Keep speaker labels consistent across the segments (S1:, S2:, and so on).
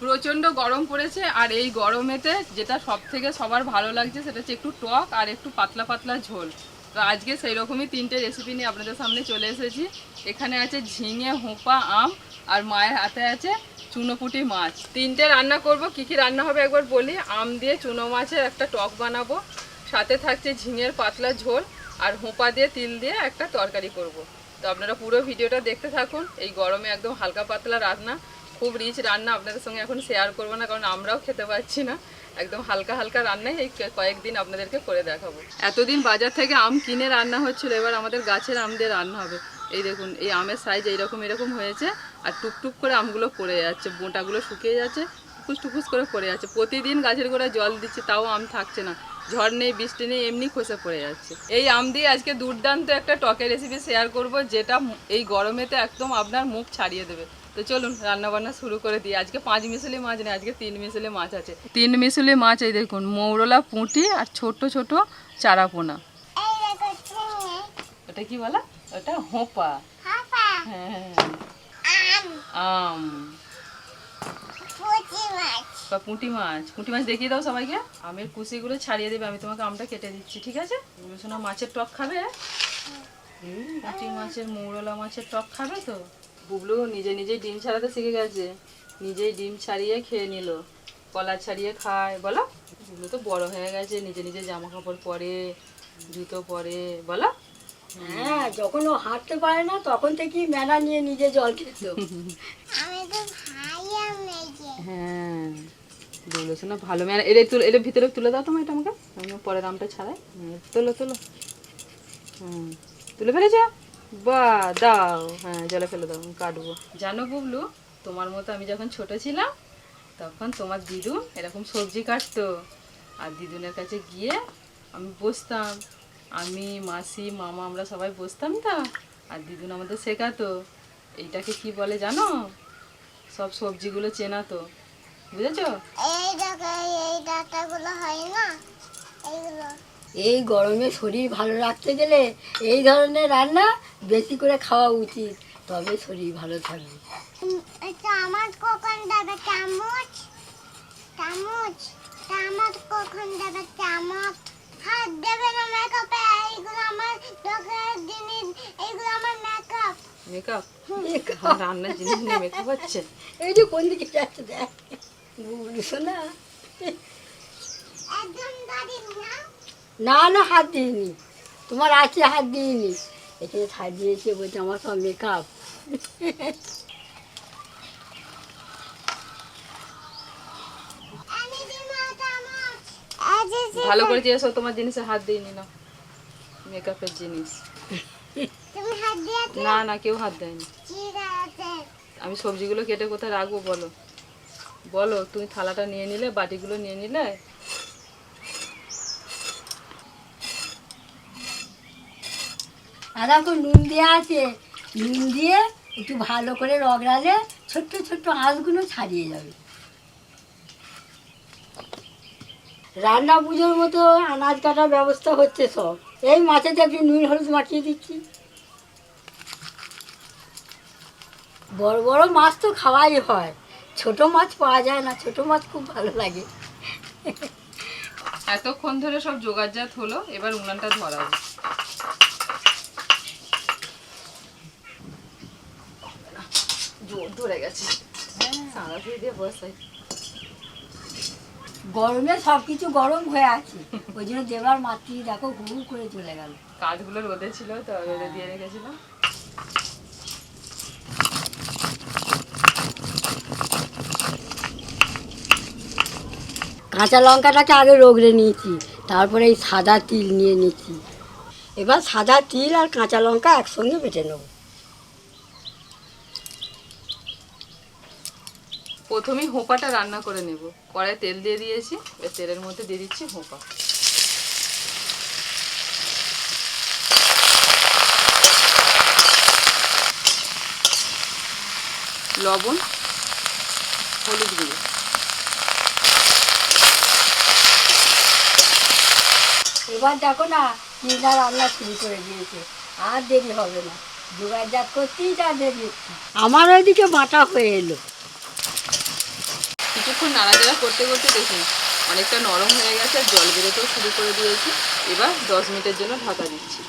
S1: প্রচন্ড গরম পড়েছে আর এই গরমেতে যেটা সবথেকে সবার ভালো লাগছে সেটা হচ্ছে একটু টক আর একটু পাতলা পাতলা ঝোল। তো আজকে সেই রকমই 3টে রেসিপি নিয়ে আপনাদের সামনে চলে এসেছি। এখানে আছে ঝিঙে, হোঁপা, আম আর মায়ের হাতে আছে চুনোপুঁটি মাছ। 3টে রান্না করব। কি কি রান্না হবে একবার বলি। আম দিয়ে চুনো মাছের একটা টক বানাবো, সাথে থাকছে ঝিঙের পাতলা ঝোল, আর হোঁপা দিয়ে তিল দিয়ে একটা তরকারি করব। তো আপনারা পুরো ভিডিওটা দেখতে থাকুন। এই গরমে একদম হালকা পাতলা রান্না, খুব রিচ রান্না আপনাদের সঙ্গে এখন শেয়ার করবো না, কারণ আমরাও খেতে পাচ্ছি না। একদম হালকা হালকা রান্নাই এই কয়েকদিন আপনাদেরকে করে দেখাবো। এতদিন বাজার থেকে আম কিনে রান্না হচ্ছিল, এবার আমাদের গাছের আম দিয়ে রান্না হবে। এই দেখুন, এই আমের সাইজ এরকম হয়েছে আর টুকটুক করে আমগুলো পড়ে যাচ্ছে, বোঁটাগুলো শুকিয়ে যাচ্ছে, টুকুস টুকুস করে পড়ে যাচ্ছে। প্রতিদিন গাছের গোড়ায় জল দিচ্ছি, তাও আম থাকছে না। ঝড় নেই, বৃষ্টি নেই, এমনি খসে পড়ে যাচ্ছে। এই আম দিয়ে আজকে দুর্দান্ত একটা টকের রেসিপি শেয়ার করব, যেটা এই গরমেতে একদম আপনার মুখ ছাড়িয়ে দেবে। তো চলুন রান্না বান্না শুরু করে দিই। আজকে 5 মিশালি মাছ নেই, আজকে 3 মিশালি মাছ আছে। 3 মিশালি মাছ, এই দেখুন, মৌরলা, পুঁটি আর ছোট ছোট চারাপোনা। ওটা কি বলা? ওটা হোঁপা। হ্যাঁ, আম, পুঁটি মাছ। পুঁটি মাছ দেখিয়ে দাও সবাইকে। আমের কুচিগুলো ছাড়িয়ে দেবে, আমি তোমাকে আমটা কেটে দিচ্ছি, ঠিক আছে? শোনা মাছের টক খাবে? পুঁটি মাছের, মৌরলা মাছের টক খাবে তো? বুবলু নিজেই ডিম ছাড়াতে শিখে গেছে, নিজেই ডিম ছাড়িয়ে খেয়ে নিল। কলা ছাড়িয়ে খায়। বলো, বুবলু তো বড় হয়ে গেছে, নিজে জামা কাপড় পরে, জুতো পরে। বলো,
S2: হ্যাঁ, যখন ও হাঁটতে পারে না তখন থেকেই মেলা নিয়ে নিজে জল খেত।
S1: হ্যাঁ বুবলু শোনা ভালো মেলা। এর ভিতরে তুলে দাও তোমার, এটা আমাকে, আমি পরের আমটা ছাড়াই। তোলো তুলে ফেলেছ? বা দাও, হ্যাঁ জলে ফেলে দাও, আমি কাটবো। জানো বুবলু, তোমার মতো আমি যখন ছোট ছিলাম তখন তোমার দিদুন এরকম সবজি কাটতো, আর দিদুনের কাছে গিয়ে আমি বসতাম, আমি, মাসি, মামা, আমরা সবাই বসতাম তো, আর দিদুন আমাদের শেখাতো এইটাকে কি বলে জানো, সব সবজিগুলো চেনাতো, বুঝেছো?
S2: এই গরমে শরীর ভালো রাখতে গেলে এই ধরনের রান্না বেশি করে খাওয়া উচিত, তবে শরীর ভালো থাকবে।
S3: আমার কখন দেবে চামচ? চামচ চামচ কখন দেবে চামচ? হাত দেবে না মেকআপে। এইগুলো আমার ত্বকের জিনিস, এইগুলো আমার মেকআপ।
S1: মেকআপ? রান্নার জিনিস নিয়ে মেকআপ হচ্ছে?
S2: এই যে কোন দিকে যাচ্ছে দেখ বুঝছো না?
S3: একদম দাদি না।
S2: না না, হাত দিইনি, তোমার আছে হাত দিইনি, এখানে সাজিয়েছে বলছে আমার সব মেকআপ।
S1: ভালো করে জিজ্ঞেস, তোমার জিনিসে হাত দিইনি না, মেকআপের জিনিস।
S3: তুমি হাত দিয়েছো?
S1: না না, কেউ হাত দেয়নি।
S3: ঠিক আছে।
S1: আমি সবজিগুলো কেটে কোথায় রাখবো বলো? বলো, তুমি থালাটা নিয়ে নিলে, বাটিগুলো নিয়ে নিলে।
S2: আর এখন নুন দেওয়া আছে, নুন দিয়ে একটু ভালো করে রগড়ালে ছোট্ট ছোট্ট আঁশগুলো ছাড়িয়ে যাবে। রান্না পুজোর মতো আনাজ কাটার ব্যবস্থা হচ্ছে সব। এই মাছেতে একটু নুন হলুদ মাখিয়ে দিচ্ছি। বড় বড় মাছ তো খাওয়াই হয়, ছোট মাছ পাওয়া যায় না, ছোট মাছ খুব ভালো লাগে।
S1: এতক্ষণ ধরে সব জোগাড়জাত হলো, এবার উনানটা ধরাবো। জোর ধরে গেছে, সারা দিয়ে বসাই।
S2: গরমে সব কিছু গরম হয়ে আছে, ওই জন্য দেবার মাতৃ দেখো হু করে চলে গেল।
S1: কাঠগুলো রোদে ছিল তো, রোদে দিয়ে রেখেছিলাম।
S2: কাঁচা লঙ্কাটাকে আগে রগড়ে নিয়েছি, তারপরে এই সাদা তিল নিয়ে নিচ্ছি। এবার সাদা তিল আর কাঁচা লঙ্কা একসঙ্গে বেটে নেব।
S1: প্রথমেই হোঁপাটা রান্না করে নেব। কড়াই তেল দিয়ে দিয়েছি, এবার তেলের মধ্যে দিয়ে দিচ্ছি হোঁপা। লবণ, হলুদ গুঁড়ো।
S2: এবার দেখো না, তিলটা রান্না শুরু করে দিয়েছে, আর দেরি হবে না, জোগাড়জাত করতেই যা দেরি। আমার ওইদিকে বাটা হয়ে এলো।
S1: কিছুক্ষণ নাড়াচাড়া করতে করতে দেখুন অনেকটা নরম হয়ে গেছে আর জল বেরোতেও শুরু করে দিয়েছি। এবার 10 মিনিটের জন্য ঢাকা দিচ্ছি।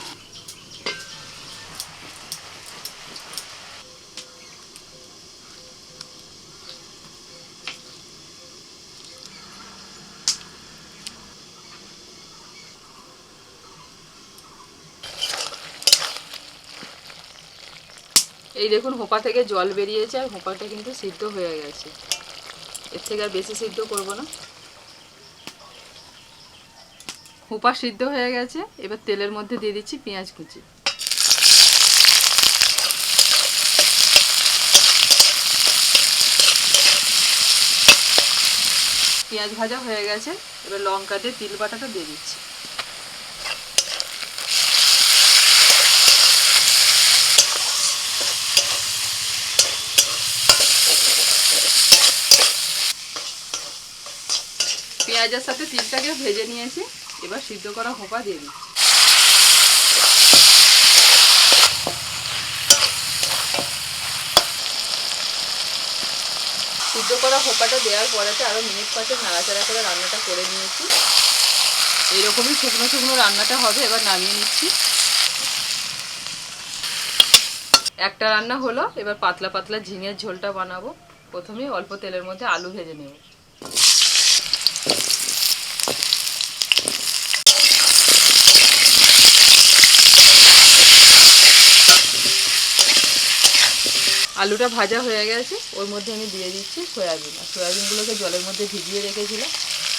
S1: এই দেখুন হোপা থেকে জল বেরিয়েছে আর হোপাটা কিন্তু সিদ্ধ হয়ে গেছে। এর থেকে আর বেশি সিদ্ধ করব না। হোপা সিদ্ধ হয়ে গেছে, এবার তেলের মধ্যে দিয়ে দিচ্ছি পেঁয়াজ কুচি। পেঁয়াজ ভাজা হয়ে গেছে, এবার লঙ্কা দিয়ে তিল বাটাটা দিয়ে দিচ্ছি। পেঁয়াজের সাথে তিলটাকে ভেজে নিয়েছি, এবার সিদ্ধ করা হোপা দিয়ে দিচ্ছি। সিদ্ধ করা হোপাটা দেওয়ার পরেতে আরও মিনিট 5 নাড়াচাড়া করে রান্নাটা করে নিয়েছি। এইরকমই শুকনো শুকনো রান্নাটা হবে। এবার নামিয়ে নিচ্ছি। একটা রান্না হলো, এবার পাতলা পাতলা ঝিঙের ঝোলটা বানাবো। প্রথমে অল্প তেলের মধ্যে আলু ভেজে নেব। আলুটা ভাজা হয়ে গেছে, ওর মধ্যে আমি দিয়ে দিচ্ছি সয়াবিন। আর সয়াবিনগুলোকে জলের মধ্যে ভিজিয়ে রেখেছিলাম,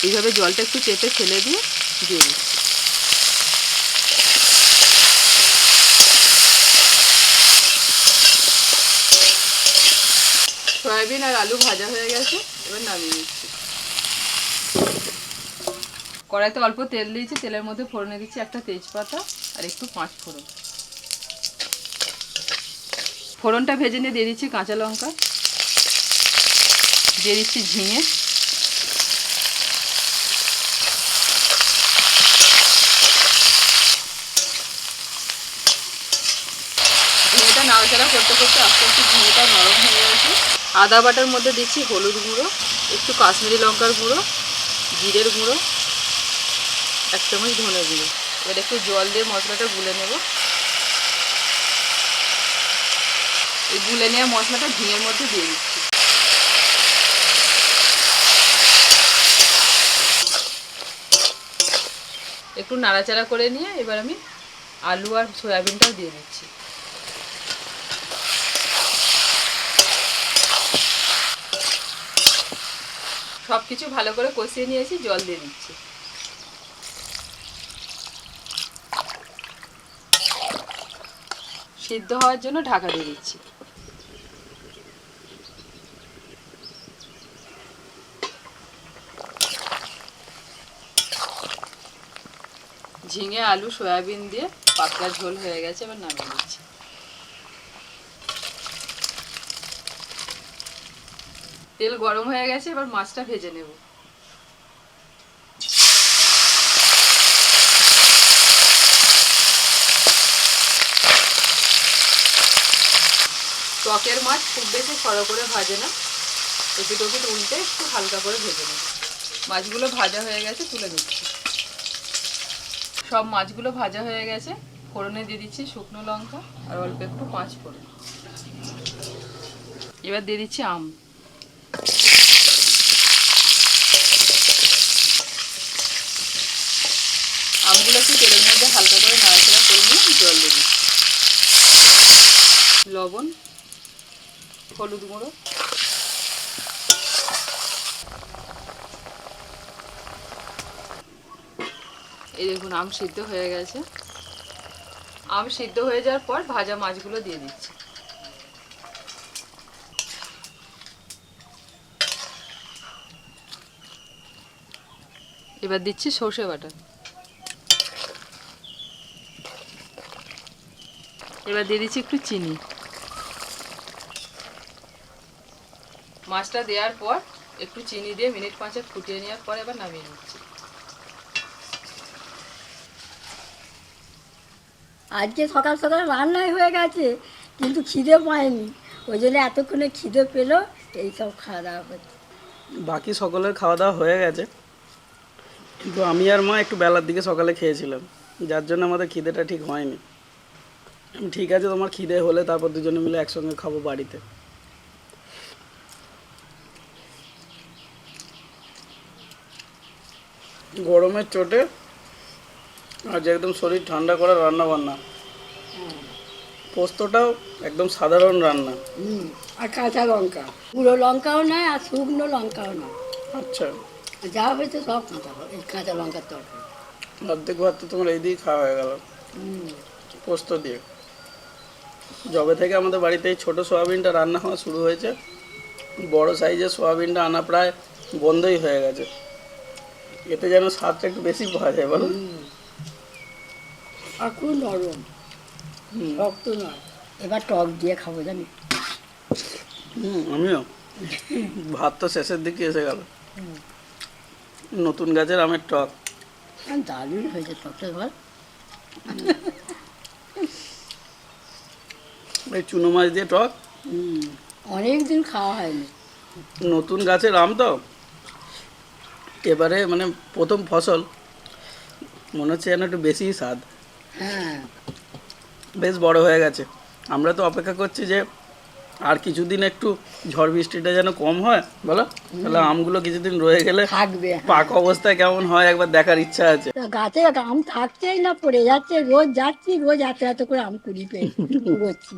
S1: এইভাবে জলটা একটু চেপে ফেলে দিয়ে দিচ্ছি। সয়াবিন আর আলু ভাজা হয়ে গেছে, এবার নামিয়ে দিচ্ছি। কড়াইতে অল্প তেল দিয়েছি, তেলের মধ্যে ফোড়নে দিচ্ছি একটা তেজপাতা আর একটু 5 ফোড়ন। ফোড়নটা ভেজে নিয়ে দিয়ে দিচ্ছি কাঁচা লঙ্কা, দিয়ে দিচ্ছি ঝিঙে, ঝিঙেটা নাড়াচাড়া করতে করতে আস্তে আস্তে ঝিঙেটা নরম হয়ে গেছে। আদা বাটার মধ্যে দিচ্ছি হলুদ গুঁড়ো, একটু কাশ্মীরি লঙ্কার গুঁড়ো, জিরের গুঁড়ো, 1 চামচ ধনে গুঁড়ো। এবার একটু জল দিয়ে মশলাটা গুলে নেব। এই গুলে নেওয়া মশলাটা ঝিঙের মধ্যে দিয়ে দিচ্ছি। একটু নাড়াচাড়া করে নিয়ে এবার আমি আলু আর সয়াবিনটাও দিয়ে দিচ্ছি। সব কিছু ভালো করে কষিয়ে নিয়েছি, জল দিয়ে দিচ্ছি। সিদ্ধ হওয়ার জন্য ঢাকা দিয়ে দিচ্ছি। ঝিঙে আলু সয়াবিন দিয়ে পাতলা ঝোল হয়ে গেছে, এবার নামিয়ে দিচ্ছি। তেল গরম হয়ে গেছে, এবার মাছটা ভেজে নেব। টকের মাছ খুব বেশি সরো করে ভাজে না, এপিট ওপিট উল্টে একটু হালকা করে ভেজে নেব। মাছগুলো ভাজা হয়ে গেছে, তুলে নিচ্ছি। সব মাছগুলো ভাজা হয়ে গেছে, ফোড়নে দিয়ে দিচ্ছি শুকনো লঙ্কা আর অল্প একটু 5 ফোড়ন। এবার দিয়ে দিচ্ছি আম। আমগুলো একটু তেলের মধ্যে হালকা করে নাড়াচাড়া করে নিয়ে জল দিয়ে দিচ্ছি। লবণ, হলুদ গুঁড়ো, এই দেখুন আম সিদ্ধ হয়ে গেছে। আম সিদ্ধ হয়ে যাওয়ার পর ভাজা মাছগুলো দিয়ে দিচ্ছি। এবার দিচ্ছি সর্ষে বাটা। এবার দিয়ে দিচ্ছি একটু চিনি। মাছটা দেওয়ার পর একটু চিনি দিয়ে মিনিট 5 ফুটিয়ে নেওয়ার পর এবার নামিয়ে নিচ্ছি।
S2: আজকে সকাল সকাল রান্নাই হয়ে গেছে, কিন্তু খিদে পায়নি, ওই জন্য এতক্ষণে খিদে পেলো, এইসব খাওয়া দাওয়া করছে।
S4: বাকি সকলের খাওয়া দাওয়া হয়ে গেছে, কিন্তু আমি আর মা একটু বেলার দিকে সকালে খেয়েছিলাম, যার জন্য আমাদের খিদেটা ঠিক হয়নি। ঠিক আছে, তোমার খিদে হলে তারপর দুজনে মিলে একসঙ্গে খাবো বাড়িতে। গরমের চোটে আজ একদম শরীর ঠান্ডা করা রান্না বান্না। পোস্তটাও একদম সাধারণ রান্না।
S2: আর কাঁচা লঙ্কা, পুরো লঙ্কাও নয় আর শুকনো লঙ্কাও নয়,
S4: আচ্ছা,
S2: যা হয়েছে সব কাঁচা লঙ্কার তরকারি।
S4: অর্ধেক ভাত তো তোমার এই দিয়েই খাওয়া হয়ে গেল
S2: হুম।
S4: পোস্ত দিয়ে। যবে থেকে আমাদের বাড়িতে এই ছোটো সোয়াবিনটা রান্না হওয়া শুরু হয়েছে, বড় সাইজের সোয়াবিনটা আনা প্রায় বন্ধই হয়ে গেছে। এতে যেন স্বাদটা একটু বেশি পাওয়া যায়, বলো?
S2: আর খুব নরম,
S4: হুম।
S2: শক্ত নয়। এবার টক দিয়ে খাবো জানি।
S4: আমিও। ভাত তো শেষের দিকে এসে গেল। নতুন গাছের আমের টক।
S2: দারুণ হয়েছে টকটা বল।
S4: এই চুনো মাছ দিয়ে টক,
S2: অনেক দিন খাওয়া হয়নি।
S4: নতুন গাছের আম তো এবারে মানে প্রথম ফসল, মনে হচ্ছে যেন একটু বেশিই স্বাদ।
S2: হ্যাঁ,
S4: বেশ বড় হয়ে গেছে। আমরা তো অপেক্ষা করছি যে আর কিছুদিন একটু ঝড় বৃষ্টিটা যেন কম হয়, বলো, তাহলে আমগুলো কিছুদিন রয়ে গেলে
S2: থাকবে।
S4: পাক অবস্থায় কেমন হয় একবার দেখার ইচ্ছা আছে।
S2: তা গাছে আম থাকছেই না, পড়ে যাচ্ছে। রোজ যাচ্ছি, রোজ এত এত করে আম কুড়ি পেয়ে কুড়োচ্ছি।